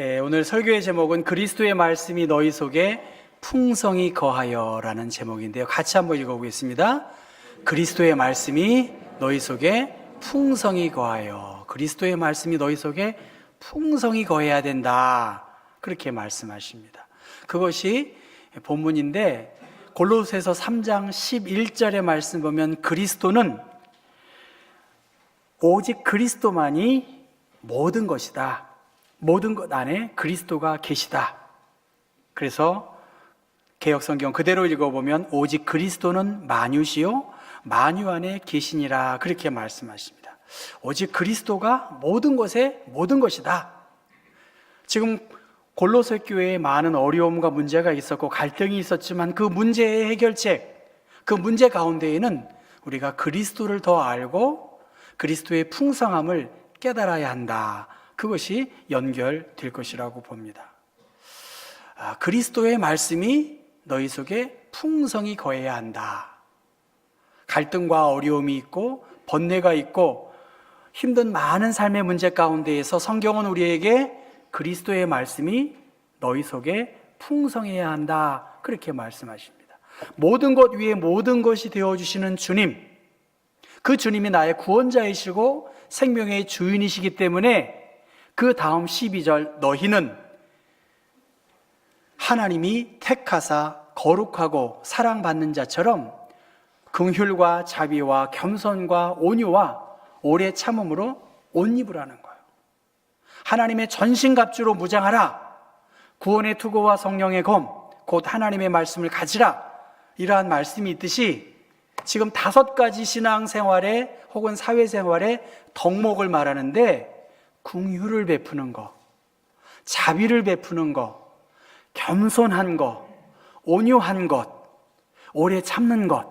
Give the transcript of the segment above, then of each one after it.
오늘 설교의 제목은 그리스도의 말씀이 너희 속에 풍성히 거하여 라는 제목인데요. 같이 한번 읽어보겠습니다. 그리스도의 말씀이 너희 속에 풍성히 거하여. 그리스도의 말씀이 너희 속에 풍성히 거해야 된다, 그렇게 말씀하십니다. 그것이 본문인데 골로새서 3장 11절의 말씀 보면 그리스도는 오직 그리스도만이 모든 것이다. 모든 것 안에 그리스도가 계시다. 그래서 개역성경 그대로 읽어보면 오직 그리스도는 만유시요 만유 안에 계시니라, 그렇게 말씀하십니다. 오직 그리스도가 모든 것의 모든 것이다. 지금 골로새 교회에 많은 어려움과 문제가 있었고 갈등이 있었지만 그 문제의 해결책, 그 문제 가운데에는 우리가 그리스도를 더 알고 그리스도의 풍성함을 깨달아야 한다. 그것이 연결될 것이라고 봅니다. 그리스도의 말씀이 너희 속에 풍성히 거해야 한다. 갈등과 어려움이 있고 번뇌가 있고 힘든 많은 삶의 문제 가운데에서 성경은 우리에게 그리스도의 말씀이 너희 속에 풍성해야 한다, 그렇게 말씀하십니다. 모든 것 위에 모든 것이 되어주시는 주님, 그 주님이 나의 구원자이시고 생명의 주인이시기 때문에 그 다음 12절 너희는 하나님이 택하사 거룩하고 사랑받는 자처럼 긍휼과 자비와 겸손과 온유와 오래 참음으로 옷 입으라는 거예요. 하나님의 전신갑주로 무장하라. 구원의 투구와 성령의 검, 곧 하나님의 말씀을 가지라. 이러한 말씀이 있듯이 지금 5가지 신앙생활에 혹은 사회생활에 덕목을 말하는데 긍휼을 베푸는 것, 자비를 베푸는 것, 겸손한 것, 온유한 것, 오래 참는 것,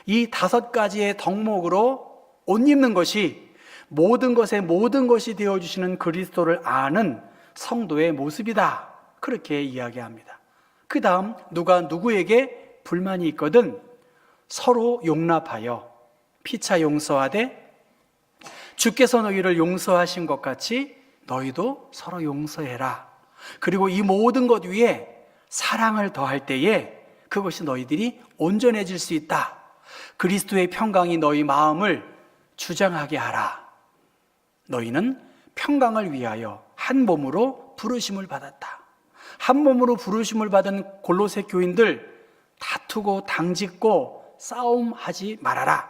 이 5가지의 덕목으로 옷 입는 것이 모든 것에 모든 것이 되어주시는 그리스도를 아는 성도의 모습이다, 그렇게 이야기합니다. 그 다음 누가 누구에게 불만이 있거든 서로 용납하여 피차 용서하되 주께서 너희를 용서하신 것 같이 너희도 서로 용서해라. 그리고 이 모든 것 위에 사랑을 더할 때에 그것이 너희들이 온전해질 수 있다. 그리스도의 평강이 너희 마음을 주장하게 하라. 너희는 평강을 위하여 한 몸으로 부르심을 받았다. 한 몸으로 부르심을 받은 골로새 교인들, 다투고 당짓고 싸움하지 말아라.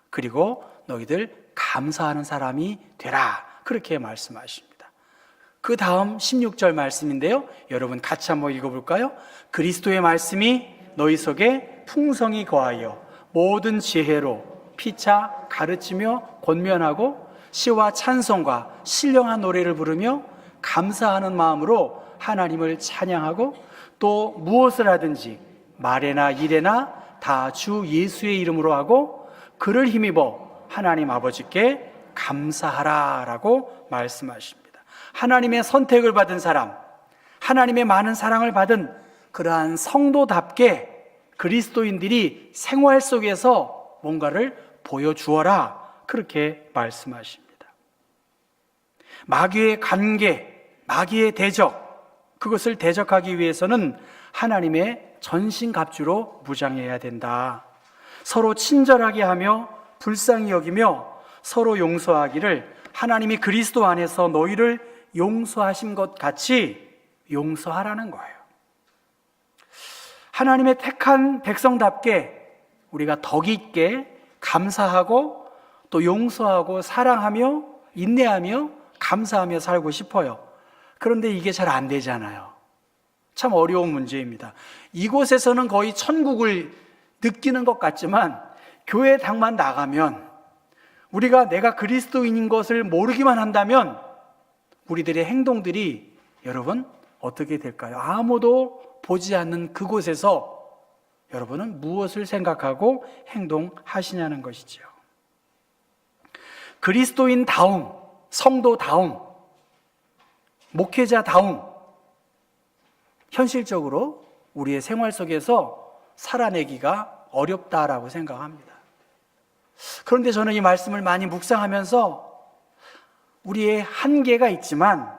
그리고 너희들 감사하는 사람이 되라, 그렇게 말씀하십니다. 그 다음 16절 말씀인데요, 여러분 같이 한번 읽어볼까요? 그리스도의 말씀이 너희 속에 풍성히 거하여 모든 지혜로 피차 가르치며 권면하고 시와 찬송과 신령한 노래를 부르며 감사하는 마음으로 하나님을 찬양하고 또 무엇을 하든지 말에나 일에나 다 주 예수의 이름으로 하고 그를 힘입어 하나님 아버지께 감사하라 라고 말씀하십니다. 하나님의 선택을 받은 사람, 하나님의 많은 사랑을 받은 그러한 성도답게 그리스도인들이 생활 속에서 뭔가를 보여주어라, 그렇게 말씀하십니다. 마귀의 관계, 마귀의 대적, 그것을 대적하기 위해서는 하나님의 전신갑주로 무장해야 된다. 서로 친절하게 하며 불쌍히 여기며 서로 용서하기를 하나님이 그리스도 안에서 너희를 용서하신 것 같이 용서하라는 거예요. 하나님의 택한 백성답게 우리가 덕 있게 감사하고 또 용서하고 사랑하며 인내하며 감사하며 살고 싶어요. 그런데 이게 잘 안 되잖아요. 참 어려운 문제입니다. 이곳에서는 거의 천국을 느끼는 것 같지만 교회 당만 나가면 우리가 내가 그리스도인인 것을 모르기만 한다면 우리들의 행동들이 여러분 어떻게 될까요? 아무도 보지 않는 그곳에서 여러분은 무엇을 생각하고 행동하시냐는 것이죠. 그리스도인다움, 성도다움, 목회자다움, 현실적으로 우리의 생활 속에서 살아내기가 어렵다라고 생각합니다. 그런데 저는 이 말씀을 많이 묵상하면서 우리의 한계가 있지만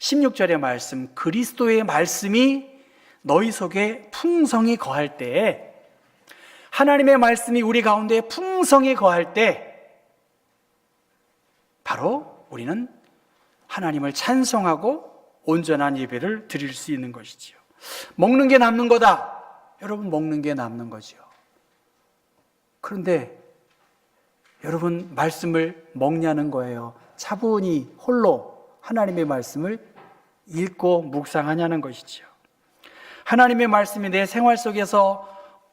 16절의 말씀, 그리스도의 말씀이 너희 속에 풍성히 거할 때에, 하나님의 말씀이 우리 가운데 풍성히 거할 때 바로 우리는 하나님을 찬송하고 온전한 예배를 드릴 수 있는 것이지요. 먹는 게 남는 거다. 여러분, 먹는 게 남는 거지요. 그런데 여러분, 말씀을 먹냐는 거예요. 차분히 홀로 하나님의 말씀을 읽고 묵상하냐는 것이지요. 하나님의 말씀이 내 생활 속에서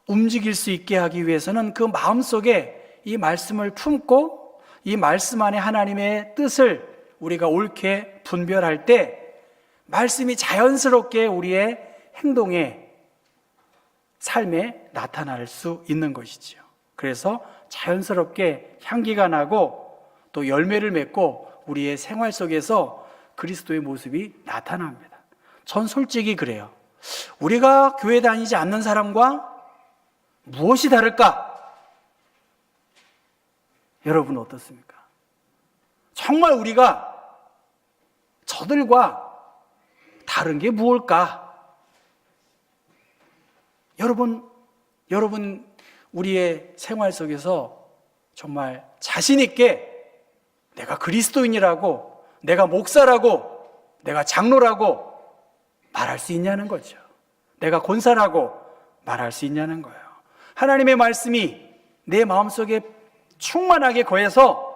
움직일 수 있게 하기 위해서는 그 마음속에 이 말씀을 품고 이 말씀 안에 하나님의 뜻을 우리가 옳게 분별할 때 말씀이 자연스럽게 우리의 행동에, 삶에 나타날 수 있는 것이지요. 그래서 자연스럽게 향기가 나고 또 열매를 맺고 우리의 생활 속에서 그리스도의 모습이 나타납니다. 전 솔직히 그래요. 우리가 교회 다니지 않는 사람과 무엇이 다를까? 여러분 어떻습니까? 정말 우리가 저들과 다른 게 무엇일까? 여러분 우리의 생활 속에서 정말 자신 있게 내가 그리스도인이라고, 내가 목사라고, 내가 장로라고 말할 수 있냐는 거죠. 내가 권사라고 말할 수 있냐는 거예요. 하나님의 말씀이 내 마음속에 충만하게 거해서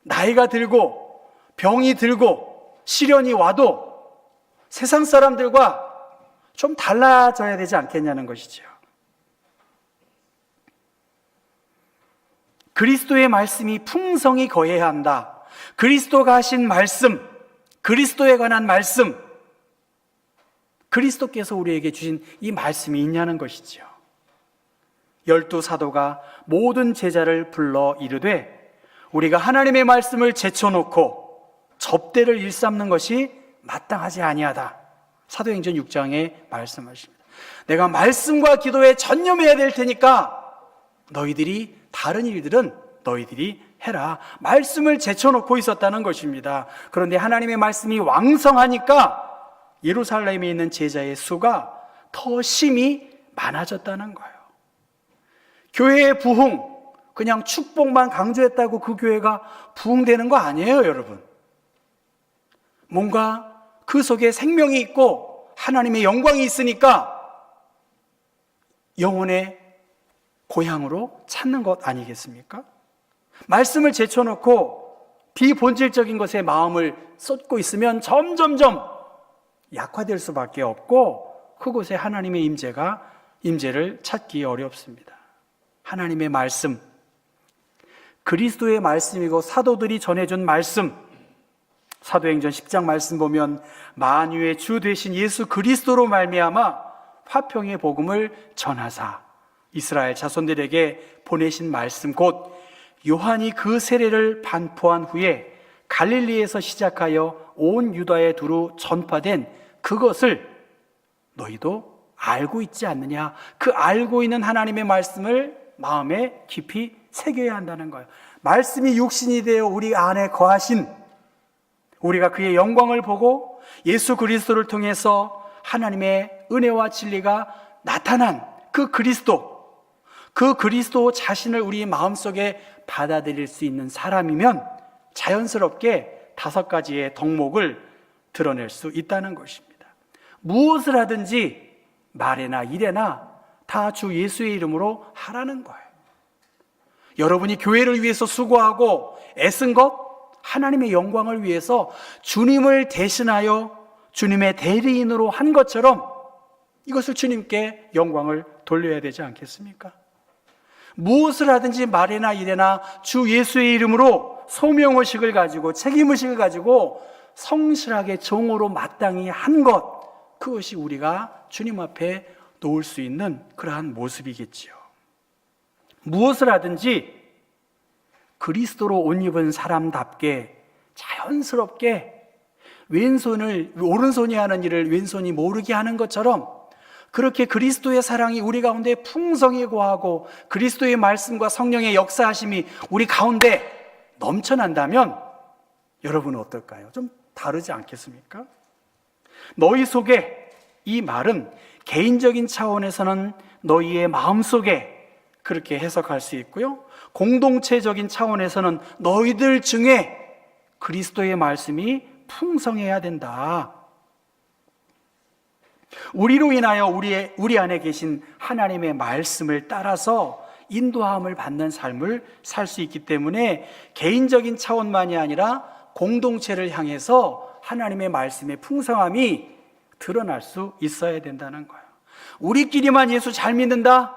나이가 들고 병이 들고 시련이 와도 세상 사람들과 좀 달라져야 되지 않겠냐는 것이죠. 그리스도의 말씀이 풍성히 거해야 한다. 그리스도가 하신 말씀, 그리스도에 관한 말씀, 그리스도께서 우리에게 주신 이 말씀이 있냐는 것이죠. 12사도가 모든 제자를 불러 이르되 우리가 하나님의 말씀을 제쳐놓고 접대를 일삼는 것이 마땅하지 아니하다. 사도행전 6장에 말씀하십니다. 내가 말씀과 기도에 전념해야 될 테니까 너희들이 다른 일들은 너희들이 해라. 말씀을 제쳐놓고 있었다는 것입니다. 그런데 하나님의 말씀이 왕성하니까 예루살렘에 있는 제자의 수가 더 심히 많아졌다는 거예요. 교회의 부흥, 그냥 축복만 강조했다고 그 교회가 부흥되는 거 아니에요, 여러분. 뭔가 그 속에 생명이 있고 하나님의 영광이 있으니까 영혼의 고향으로 찾는 것 아니겠습니까? 말씀을 제쳐놓고 비본질적인 것에 마음을 쏟고 있으면 점점점 약화될 수밖에 없고 그곳에 하나님의 임재를 찾기 어렵습니다. 하나님의 말씀, 그리스도의 말씀이고 사도들이 전해준 말씀, 사도행전 10장 말씀 보면 만유의 주 되신 예수 그리스도로 말미암아 화평의 복음을 전하사 이스라엘 자손들에게 보내신 말씀 곧 요한이 그 세례를 반포한 후에 갈릴리에서 시작하여 온 유다에 두루 전파된 그것을 너희도 알고 있지 않느냐. 그 알고 있는 하나님의 말씀을 마음에 깊이 새겨야 한다는 거예요. 말씀이 육신이 되어 우리 안에 거하신, 우리가 그의 영광을 보고 예수 그리스도를 통해서 하나님의 은혜와 진리가 나타난 그 그리스도 자신을 우리 마음속에 받아들일 수 있는 사람이면 자연스럽게 5가지의 덕목을 드러낼 수 있다는 것입니다. 무엇을 하든지 말에나 일에나 다 주 예수의 이름으로 하라는 거예요. 여러분이 교회를 위해서 수고하고 애쓴 것, 하나님의 영광을 위해서 주님을 대신하여 주님의 대리인으로 한 것처럼 이것을 주님께 영광을 돌려야 되지 않겠습니까? 무엇을 하든지 말이나 일에나 주 예수의 이름으로 소명의식을 가지고 책임의식을 가지고 성실하게 정으로 마땅히 한 것, 그것이 우리가 주님 앞에 놓을 수 있는 그러한 모습이겠지요. 무엇을 하든지 그리스도로 옷 입은 사람답게 자연스럽게 오른손이 하는 일을 왼손이 모르게 하는 것처럼 그렇게 그리스도의 사랑이 우리 가운데 풍성히 거하고 그리스도의 말씀과 성령의 역사하심이 우리 가운데 넘쳐난다면 여러분은 어떨까요? 좀 다르지 않겠습니까? 너희 속에, 이 말은 개인적인 차원에서는 너희의 마음속에 그렇게 해석할 수 있고요, 공동체적인 차원에서는 너희들 중에 그리스도의 말씀이 풍성해야 된다. 우리로 인하여 우리 안에 계신 하나님의 말씀을 따라서 인도함을 받는 삶을 살 수 있기 때문에 개인적인 차원만이 아니라 공동체를 향해서 하나님의 말씀의 풍성함이 드러날 수 있어야 된다는 거예요. 우리끼리만 예수 잘 믿는다?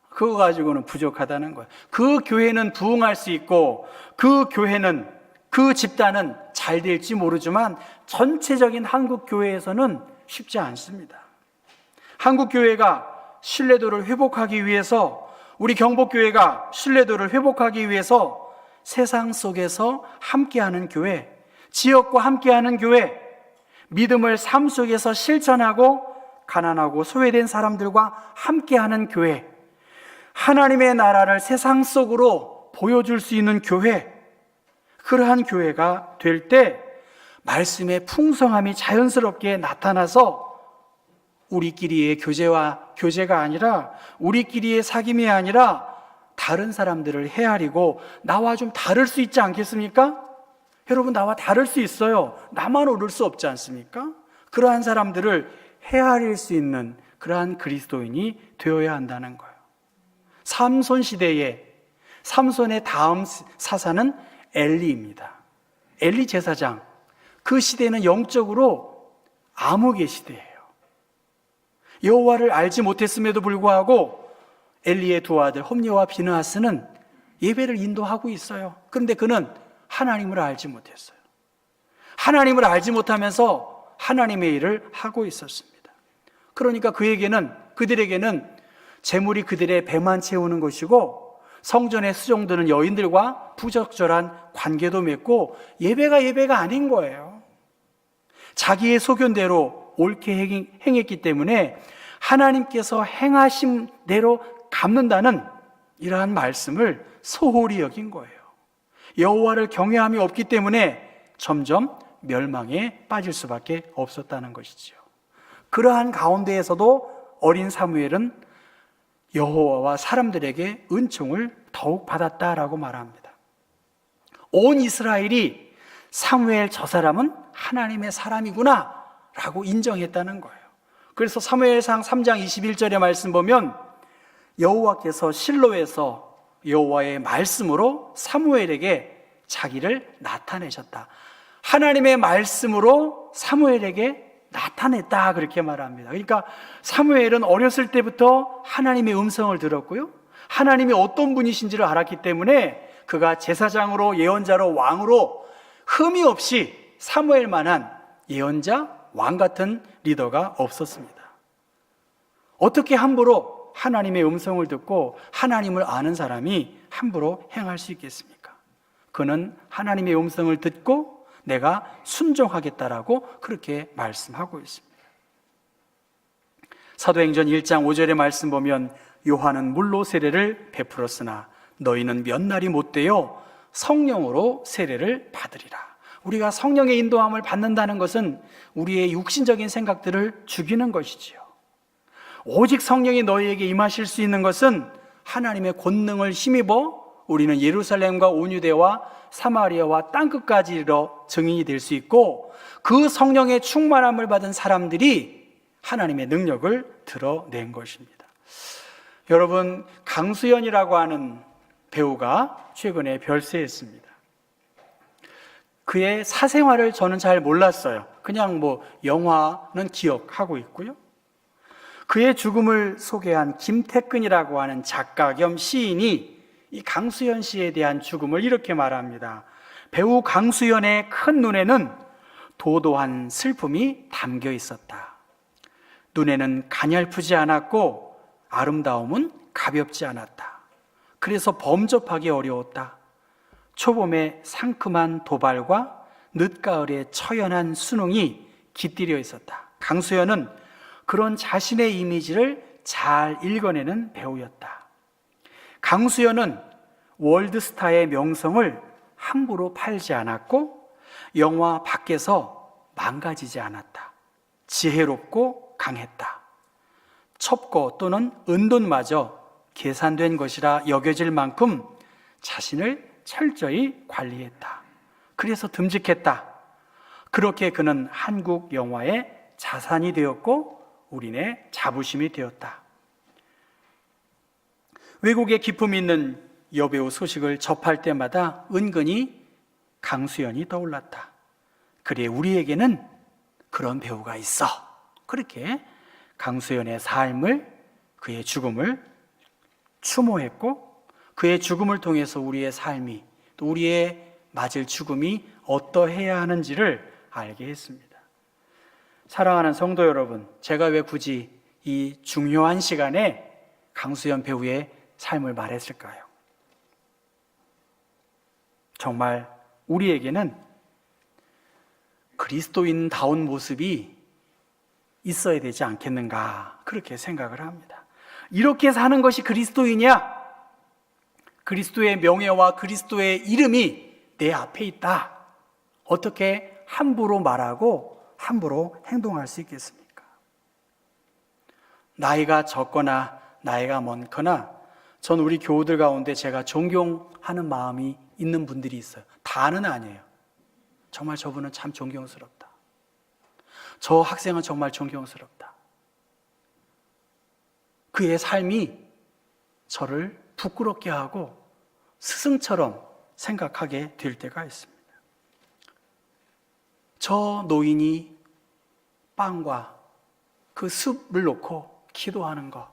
그거 가지고는 부족하다는 거예요. 그 교회는 부흥할 수 있고, 그 교회는, 그 집단은 잘 될지 모르지만 전체적인 한국 교회에서는 쉽지 않습니다. 한국 교회가 신뢰도를 회복하기 위해서, 우리 경복교회가 신뢰도를 회복하기 위해서 세상 속에서 함께하는 교회, 지역과 함께하는 교회, 믿음을 삶 속에서 실천하고 가난하고 소외된 사람들과 함께하는 교회, 하나님의 나라를 세상 속으로 보여줄 수 있는 교회, 그러한 교회가 될 때 말씀의 풍성함이 자연스럽게 나타나서 우리끼리의 교제가 아니라, 우리끼리의 사귐이 아니라 다른 사람들을 헤아리고 나와 좀 다를 수 있지 않겠습니까? 여러분, 나와 다를 수 있어요. 나만 오를 수 없지 않습니까? 그러한 사람들을 헤아릴 수 있는 그러한 그리스도인이 되어야 한다는 거예요. 삼손 시대에, 삼손의 다음 사사는 엘리입니다. 엘리 제사장. 그 시대는 영적으로 암흑의 시대예요. 여호와를 알지 못했음에도 불구하고 엘리의 두 아들 홈니와 비느하스는 예배를 인도하고 있어요. 그런데 그는 하나님을 알지 못했어요. 하나님을 알지 못하면서 하나님의 일을 하고 있었습니다. 그러니까 그들에게는 재물이 그들의 배만 채우는 것이고, 성전에 수종드는 여인들과 부적절한 관계도 맺고, 예배가 아닌 거예요. 자기의 소견대로 옳게 행했기 때문에 하나님께서 행하신 대로 갚는다는 이러한 말씀을 소홀히 여긴 거예요. 여호와를 경외함이 없기 때문에 점점 멸망에 빠질 수밖에 없었다는 것이죠. 그러한 가운데에서도 어린 사무엘은 여호와와 사람들에게 은총을 더욱 받았다라고 말합니다. 온 이스라엘이 사무엘 저 사람은 하나님의 사람이구나 라고 인정했다는 거예요. 그래서 사무엘상 3장 21절의 말씀 보면 여호와께서 실로에서 여호와의 말씀으로 사무엘에게 자기를 나타내셨다. 하나님의 말씀으로 사무엘에게 나타냈다, 그렇게 말합니다. 그러니까 사무엘은 어렸을 때부터 하나님의 음성을 들었고요, 하나님이 어떤 분이신지를 알았기 때문에 그가 제사장으로, 예언자로, 왕으로 흠이 없이 사무엘만한 예언자, 왕 같은 리더가 없었습니다. 어떻게 함부로 하나님의 음성을 듣고 하나님을 아는 사람이 함부로 행할 수 있겠습니까? 그는 하나님의 음성을 듣고 내가 순종하겠다라고 그렇게 말씀하고 있습니다. 사도행전 1장 5절의 말씀 보면 요한은 물로 세례를 베풀었으나 너희는 몇 날이 못되어 성령으로 세례를 받으리라. 우리가 성령의 인도함을 받는다는 것은 우리의 육신적인 생각들을 죽이는 것이지요. 오직 성령이 너희에게 임하실 수 있는 것은 하나님의 권능을 힘입어 우리는 예루살렘과 온 유대와 사마리아와 땅끝까지 이르러 증인이 될 수 있고, 그 성령의 충만함을 받은 사람들이 하나님의 능력을 드러낸 것입니다. 여러분, 강수연이라고 하는 배우가 최근에 별세했습니다. 그의 사생활을 저는 잘 몰랐어요. 그냥 영화는 기억하고 있고요. 그의 죽음을 소개한 김태근이라고 하는 작가 겸 시인이 이 강수연 씨에 대한 죽음을 이렇게 말합니다. 배우 강수연의 큰 눈에는 도도한 슬픔이 담겨 있었다. 눈에는 가냘프지 않았고 아름다움은 가볍지 않았다. 그래서 범접하기 어려웠다. 초봄의 상큼한 도발과 늦가을의 처연한 순응이 깃들여 있었다. 강수연은 그런 자신의 이미지를 잘 읽어내는 배우였다. 강수연은 월드스타의 명성을 함부로 팔지 않았고 영화 밖에서 망가지지 않았다. 지혜롭고 강했다. 첩고 또는 은돈마저 계산된 것이라 여겨질 만큼 자신을 철저히 관리했다. 그래서 듬직했다. 그렇게 그는 한국 영화의 자산이 되었고 우리네 자부심이 되었다. 외국에 기품 있는 여배우 소식을 접할 때마다 은근히 강수연이 떠올랐다. 그래, 우리에게는 그런 배우가 있어. 그렇게 강수연의 삶을, 그의 죽음을 추모했고 그의 죽음을 통해서 우리의 삶이, 또 우리의 맞을 죽음이 어떠해야 하는지를 알게 했습니다. 사랑하는 성도 여러분, 제가 왜 굳이 이 중요한 시간에 강수연 배우의 삶을 말했을까요? 정말 우리에게는 그리스도인다운 모습이 있어야 되지 않겠는가, 그렇게 생각을 합니다. 이렇게 사는 것이 그리스도이냐? 그리스도의 명예와 그리스도의 이름이 내 앞에 있다. 어떻게 함부로 말하고 함부로 행동할 수 있겠습니까? 나이가 적거나 나이가 많거나 전 우리 교우들 가운데 제가 존경하는 마음이 있는 분들이 있어요. 다는 아니에요. 정말 저분은 참 존경스럽다. 저 학생은 정말 존경스럽다. 그의 삶이 저를 부끄럽게 하고 스승처럼 생각하게 될 때가 있습니다. 저 노인이 빵과 그 숲을 놓고 기도하는 거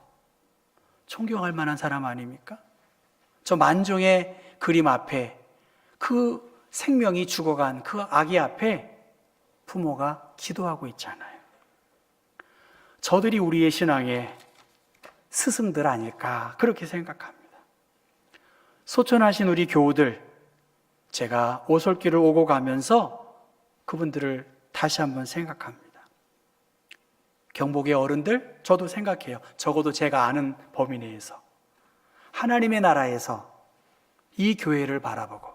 존경할 만한 사람 아닙니까? 저 만종의 그림 앞에 그 생명이 죽어간 그 아기 앞에 부모가 기도하고 있잖아요. 저들이 우리의 신앙의 스승들 아닐까, 그렇게 생각합니다. 소천하신 우리 교우들, 제가 오솔길을 오고 가면서 그분들을 다시 한번 생각합니다. 경복의 어른들, 저도 생각해요. 적어도 제가 아는 범위 내에서 하나님의 나라에서 이 교회를 바라보고,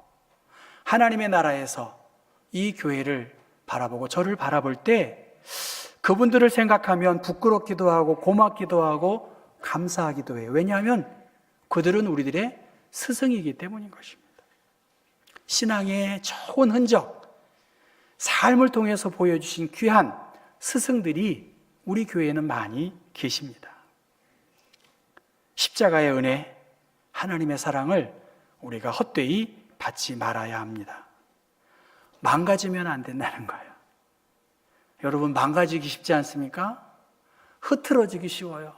하나님의 나라에서 이 교회를 바라보고 저를 바라볼 때 그분들을 생각하면 부끄럽기도 하고 고맙기도 하고 감사하기도 해요. 왜냐하면 그들은 우리들의 스승이기 때문인 것입니다. 신앙의 좋은 흔적, 삶을 통해서 보여주신 귀한 스승들이 우리 교회에는 많이 계십니다. 십자가의 은혜, 하나님의 사랑을 우리가 헛되이 받지 말아야 합니다. 망가지면 안 된다는 거예요. 여러분, 망가지기 쉽지 않습니까? 흐트러지기 쉬워요.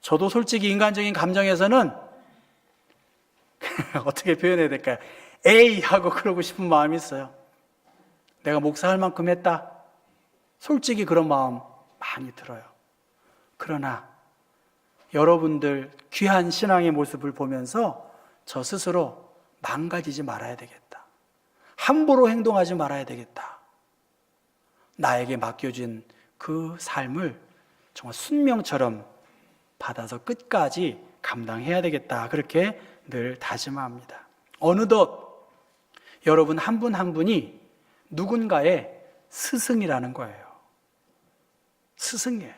저도 솔직히 인간적인 감정에서는 어떻게 표현해야 될까요? 에이 하고 그러고 싶은 마음이 있어요. 내가 목사할 만큼 했다. 솔직히 그런 마음 많이 들어요. 그러나 여러분들 귀한 신앙의 모습을 보면서 저 스스로 망가지지 말아야 되겠다. 함부로 행동하지 말아야 되겠다. 나에게 맡겨진 그 삶을 정말 순명처럼 받아서 끝까지 감당해야 되겠다. 그렇게 늘 다짐합니다. 어느덧 여러분 한 분 한 분이 누군가의 스승이라는 거예요. 스승이에요.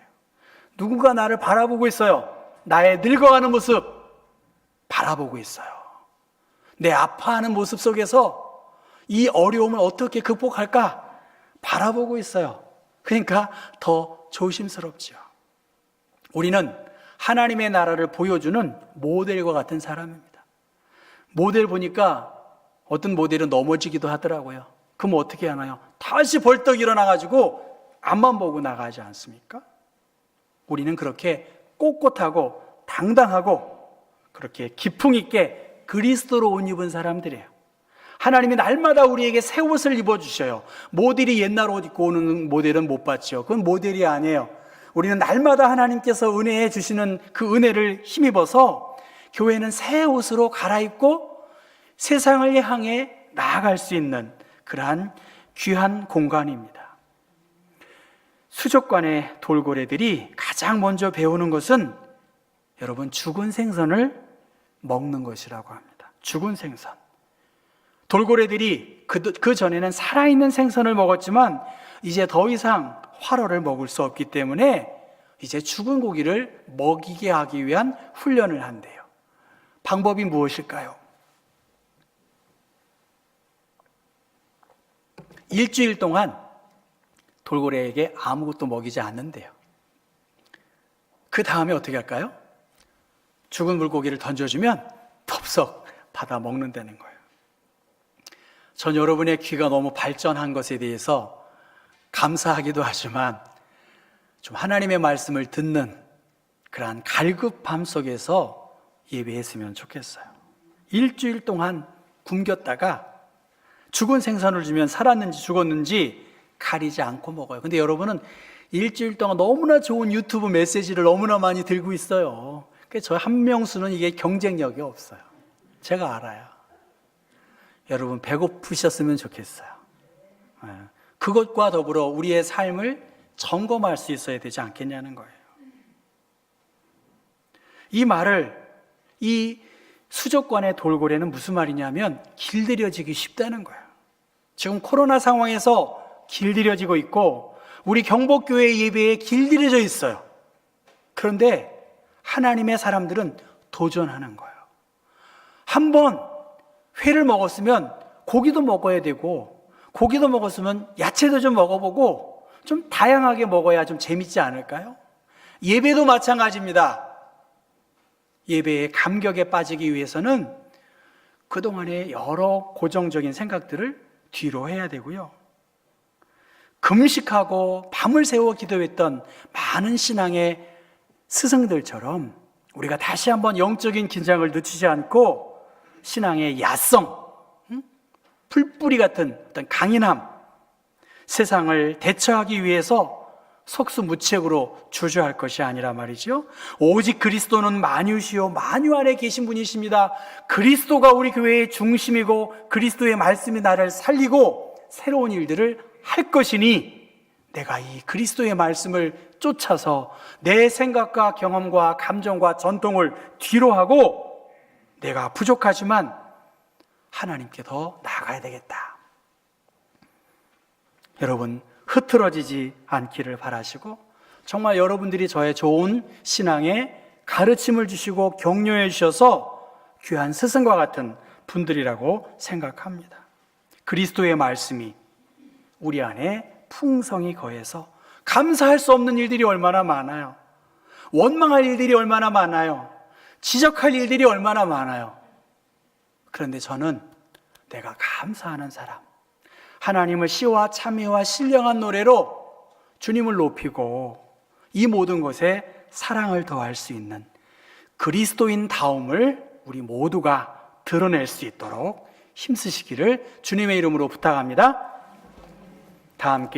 누군가 나를 바라보고 있어요. 나의 늙어가는 모습 바라보고 있어요. 내 아파하는 모습 속에서 이 어려움을 어떻게 극복할까 바라보고 있어요. 그러니까 더 조심스럽죠. 우리는 하나님의 나라를 보여주는 모델과 같은 사람입니다. 모델 보니까 어떤 모델은 넘어지기도 하더라고요. 그럼 어떻게 하나요? 다시 벌떡 일어나가지고 앞만 보고 나가지 않습니까? 우리는 그렇게 꼿꼿하고 당당하고 그렇게 기풍 있게 그리스도로 옷 입은 사람들이에요. 하나님이 날마다 우리에게 새 옷을 입어주셔요. 모델이 옛날 옷 입고 오는 모델은 못 봤죠. 그건 모델이 아니에요. 우리는 날마다 하나님께서 은혜해 주시는 그 은혜를 힘입어서 교회는 새 옷으로 갈아입고 세상을 향해 나아갈 수 있는 그러한 귀한 공간입니다. 수족관의 돌고래들이 가장 먼저 배우는 것은 여러분 죽은 생선을 먹는 것이라고 합니다. 죽은 생선. 돌고래들이 그 전에는 살아있는 생선을 먹었지만 이제 더 이상 활어를 먹을 수 없기 때문에 이제 죽은 고기를 먹이게 하기 위한 훈련을 한대요. 방법이 무엇일까요? 일주일 동안 돌고래에게 아무것도 먹이지 않는데요. 그 다음에 어떻게 할까요? 죽은 물고기를 던져주면 덥석 받아 먹는다는 거예요. 전 여러분의 귀가 너무 발전한 것에 대해서 감사하기도 하지만 좀 하나님의 말씀을 듣는 그러한 갈급함 속에서 예배했으면 좋겠어요. 일주일 동안 굶겼다가 죽은 생선을 주면 살았는지 죽었는지 가리지 않고 먹어요. 근데 여러분은 일주일 동안 너무나 좋은 유튜브 메시지를 너무나 많이 들고 있어요. 그래서 저 한명수는 이게 경쟁력이 없어요. 제가 알아요. 여러분 배고프셨으면 좋겠어요. 그것과 더불어 우리의 삶을 점검할 수 있어야 되지 않겠냐는 거예요. 이 말을, 이 수족관의 돌고래는 무슨 말이냐면 길들여지기 쉽다는 거예요. 지금 코로나 상황에서 길들여지고 있고 우리 경복교회 예배에 길들여져 있어요. 그런데 하나님의 사람들은 도전하는 거예요. 한번 회를 먹었으면 고기도 먹어야 되고, 고기도 먹었으면 야채도 좀 먹어보고 좀 다양하게 먹어야 좀 재밌지 않을까요? 예배도 마찬가지입니다. 예배의 감격에 빠지기 위해서는 그동안의 여러 고정적인 생각들을 뒤로 해야 되고요. 금식하고 밤을 새워 기도했던 많은 신앙의 스승들처럼 우리가 다시 한번 영적인 긴장을 늦추지 않고 신앙의 야성, 풀뿌리 같은 어떤 강인함, 세상을 대처하기 위해서 속수무책으로 주저할 것이 아니라 말이죠. 오직 그리스도는 만유시요 만유 안에 계신 분이십니다. 그리스도가 우리 교회의 중심이고 그리스도의 말씀이 나를 살리고 새로운 일들을 할 것이니 내가 이 그리스도의 말씀을 쫓아서 내 생각과 경험과 감정과 전통을 뒤로 하고 내가 부족하지만 하나님께 더 나아가야 되겠다. 여러분 흐트러지지 않기를 바라시고 정말 여러분들이 저의 좋은 신앙에 가르침을 주시고 격려해 주셔서 귀한 스승과 같은 분들이라고 생각합니다. 그리스도의 말씀이 우리 안에 풍성히 거해서 감사할 수 없는 일들이 얼마나 많아요. 원망할 일들이 얼마나 많아요. 지적할 일들이 얼마나 많아요. 그런데 저는 내가 감사하는 사람, 하나님을 시와 참회와 신령한 노래로 주님을 높이고 이 모든 것에 사랑을 더할 수 있는 그리스도인 다움을 우리 모두가 드러낼 수 있도록 힘쓰시기를 주님의 이름으로 부탁합니다. 다 함께